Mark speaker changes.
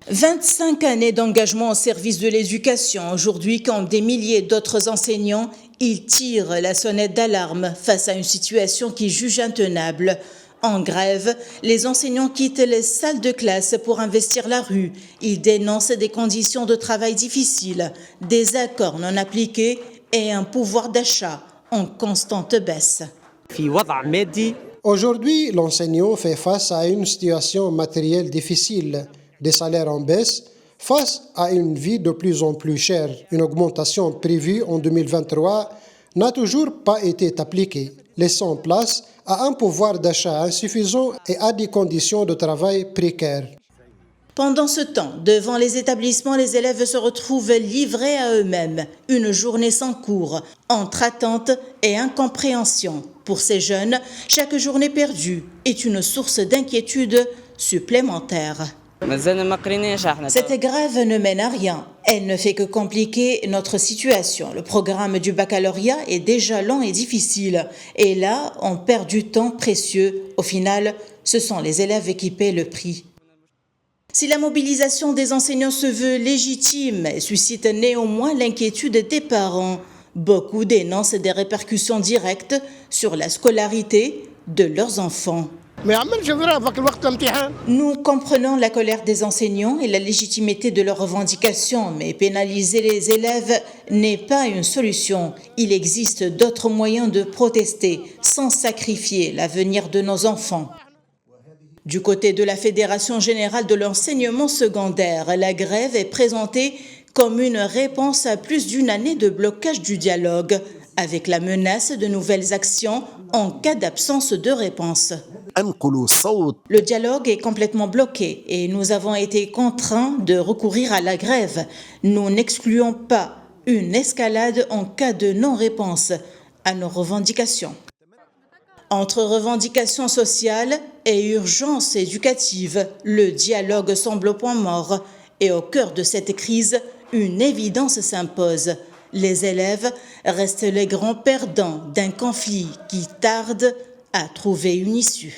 Speaker 1: 25 années d'engagement au service de l'éducation. Aujourd'hui, comme des milliers d'autres enseignants, ils tirent la sonnette d'alarme face à une situation qui jugent intenable. En grève, les enseignants quittent les salles de classe pour investir la rue. Ils dénoncent des conditions de travail difficiles, des accords non appliqués et un pouvoir d'achat en constante baisse.
Speaker 2: Aujourd'hui, l'enseignant fait face à une situation matérielle difficile, des salaires en baisse, face à une vie de plus en plus chère. Une augmentation prévue en 2023 n'a toujours pas été appliquée, laissant place à un pouvoir d'achat insuffisant et à des conditions de travail précaires.
Speaker 1: Pendant ce temps, devant les établissements, les élèves se retrouvent livrés à eux-mêmes. Une journée sans cours, entre attente et incompréhension. Pour ces jeunes, chaque journée perdue est une source d'inquiétude supplémentaire. Cette grève ne mène à rien. Elle ne fait que compliquer notre situation. Le programme du baccalauréat est déjà long et difficile. Et là, on perd du temps précieux. Au final, ce sont les élèves qui paient le prix. Si la mobilisation des enseignants se veut légitime, elle suscite néanmoins l'inquiétude des parents. Beaucoup dénoncent des répercussions directes sur la scolarité de leurs enfants. Nous comprenons la colère des enseignants et la légitimité de leurs revendications, mais pénaliser les élèves n'est pas une solution. Il existe d'autres moyens de protester sans sacrifier l'avenir de nos enfants. Du côté de la Fédération générale de l'enseignement secondaire, la grève est présentée comme une réponse à plus d'une année de blocage du dialogue, avec la menace de nouvelles actions en cas d'absence de réponse. Le dialogue est complètement bloqué et nous avons été contraints de recourir à la grève. Nous n'excluons pas une escalade en cas de non-réponse à nos revendications. Entre revendications sociales et urgences éducatives, le dialogue semble au point mort. Et au cœur de cette crise, une évidence s'impose. Les élèves restent les grands perdants d'un conflit qui tarde à trouver une issue.